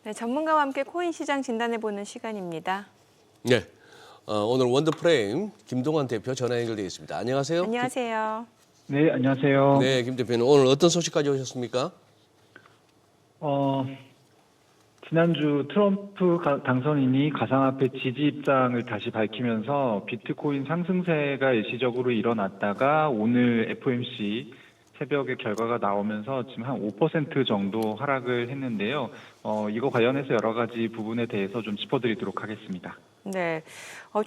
네, 전문가와 함께 코인 시장 진단해보는 시간입니다. 네, 오늘 원더프레임 김동환 대표 전화 연결되어 있습니다. 안녕하세요. 안녕하세요. 네, 안녕하세요. 네, 김 대표는 오늘 어떤 소식 가져오셨습니까? 지난주 트럼프 당선인이 가상화폐 지지 입장을 다시 밝히면서 비트코인 상승세가 일시적으로 일어났다가 오늘 FOMC 새벽에 결과가 나오면서 지금 한 5% 정도 하락을 했는데요. 이거 관련해서 여러 가지 부분에 대해서 좀 짚어드리도록 하겠습니다. 네,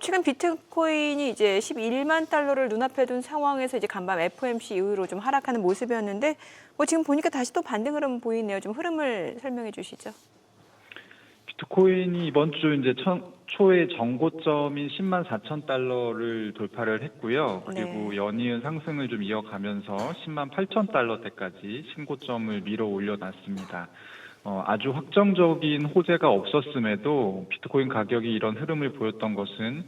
최근 비트코인이 이제 11만 달러를 눈앞에 둔 상황에서 이제 간밤 FOMC 이후로 좀 하락하는 모습이었는데, 지금 보니까 다시 또 반등 흐름 보이네요. 좀 흐름을 설명해 주시죠. 비트코인이 이번 주 이제 초에 정고점인 10만 4천 달러를 돌파를 했고요. 그리고 네. 연이은 상승을 좀 이어가면서 10만 8천 달러대까지 신고점을 밀어 올려놨습니다. 아주 확정적인 호재가 없었음에도 비트코인 가격이 이런 흐름을 보였던 것은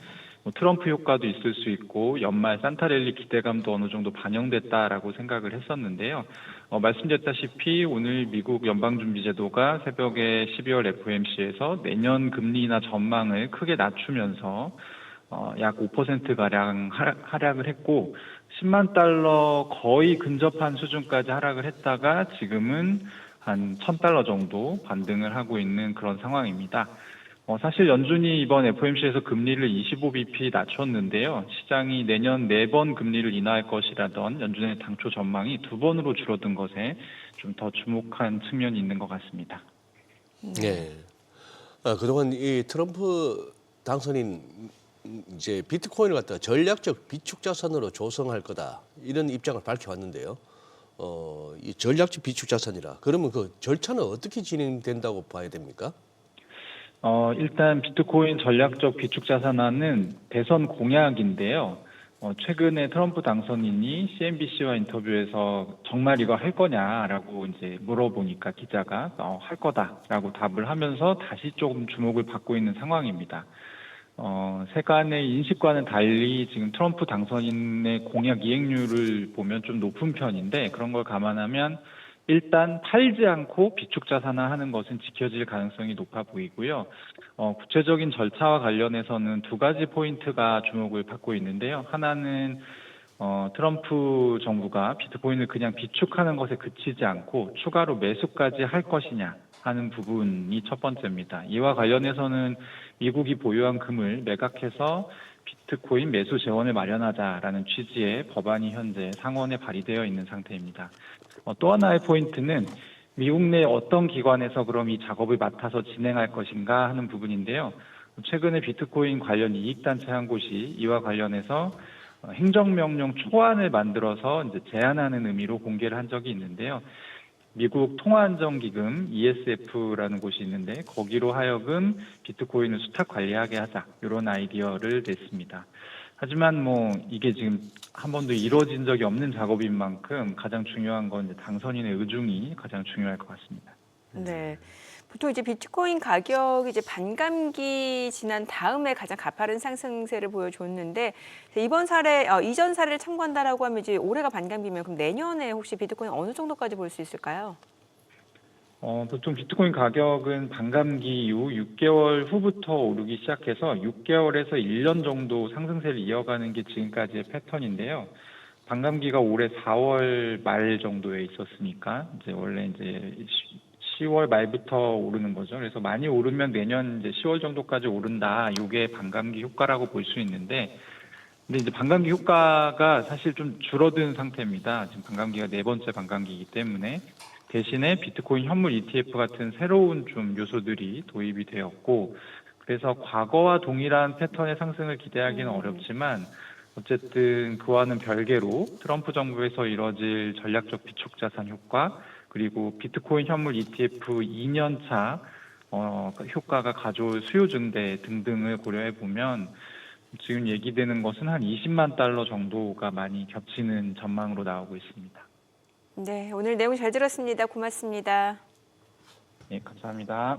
트럼프 효과도 있을 수 있고 연말 산타랠리 기대감도 어느 정도 반영됐다라고 생각을 했었는데요. 말씀드렸다시피 오늘 미국 연방준비제도가 새벽에 12월 FOMC에서 내년 금리 인하 전망을 크게 낮추면서 약 5%가량 하락을 했고 10만 달러 거의 근접한 수준까지 하락을 했다가 지금은 한 1,000달러 정도 반등을 하고 있는 그런 상황입니다. 사실 연준이 이번 FOMC에서 금리를 25bp 낮췄는데요. 시장이 내년 4번 금리를 인하할 것이라던 연준의 당초 전망이 2번으로 줄어든 것에 좀 더 주목한 측면이 있는 것 같습니다. 네. 그동안 이 트럼프 당선인 이제 비트코인을 갖다가 전략적 비축 자산으로 조성할 거다 이런 입장을 밝혀왔는데요. 이 전략적 비축 자산이라 그러면 그 절차는 어떻게 진행된다고 봐야 됩니까? 일단 비트코인 전략적 비축 자산화는 대선 공약인데요. 최근에 트럼프 당선인이 CNBC와 인터뷰에서 정말 이거 할 거냐라고 이제 물어보니까 기자가 할 거다라고 답을 하면서 다시 조금 주목을 받고 있는 상황입니다. 세간의 인식과는 달리 지금 트럼프 당선인의 공약 이행률을 보면 좀 높은 편인데 그런 걸 감안하면 일단 팔지 않고 비축 자산화하는 것은 지켜질 가능성이 높아 보이고요. 구체적인 절차와 관련해서는 두 가지 포인트가 주목을 받고 있는데요. 하나는 트럼프 정부가 비트코인을 그냥 비축하는 것에 그치지 않고 추가로 매수까지 할 것이냐 하는 부분이 첫 번째입니다. 이와 관련해서는 미국이 보유한 금을 매각해서 비트코인 매수 재원을 마련하자라는 취지의 법안이 현재 상원에 발의되어 있는 상태입니다. 또 하나의 포인트는 미국 내 어떤 기관에서 그럼 이 작업을 맡아서 진행할 것인가 하는 부분인데요. 최근에 비트코인 관련 이익단체 한 곳이 이와 관련해서 행정명령 초안을 만들어서 이제 제안하는 의미로 공개를 한 적이 있는데요. 미국 통화안정기금 ESF라는 곳이 있는데 거기로 하여금 비트코인을 수탁 관리하게 하자 이런 아이디어를 냈습니다. 하지만 이게 지금 한 번도 이루어진 적이 없는 작업인 만큼 가장 중요한 건 이제 당선인의 의중이 가장 중요할 것 같습니다. 네. 보통 이제 비트코인 가격이 이제 반감기 지난 다음에 가장 가파른 상승세를 보여줬는데 이번 사례, 이전 사례를 참고한다라고 하면 이제 올해가 반감기면 그럼 내년에 혹시 비트코인 어느 정도까지 볼 수 있을까요? 보통 비트코인 가격은 반감기 이후 6개월 후부터 오르기 시작해서 6개월에서 1년 정도 상승세를 이어가는 게 지금까지의 패턴인데요. 반감기가 올해 4월 말 정도에 있었으니까 이제 원래 이제 10월 말부터 오르는 거죠. 그래서 많이 오르면 내년 이제 10월 정도까지 오른다. 이게 반감기 효과라고 볼 수 있는데, 근데 이제 반감기 효과가 사실 좀 줄어든 상태입니다. 지금 반감기가 네 번째 반감기이기 때문에 대신에 비트코인 현물 ETF 같은 새로운 좀 요소들이 도입이 되었고, 그래서 과거와 동일한 패턴의 상승을 기대하기는 어렵지만 어쨌든 그와는 별개로 트럼프 정부에서 이뤄질 전략적 비축 자산 효과 그리고 비트코인 현물 ETF 2년차 효과가 가져올 수요 증대 등등을 고려해 보면 지금 얘기되는 것은 한 20만 달러 정도가 많이 겹치는 전망으로 나오고 있습니다. 네, 오늘 내용 잘 들었습니다. 고맙습니다. 네, 감사합니다.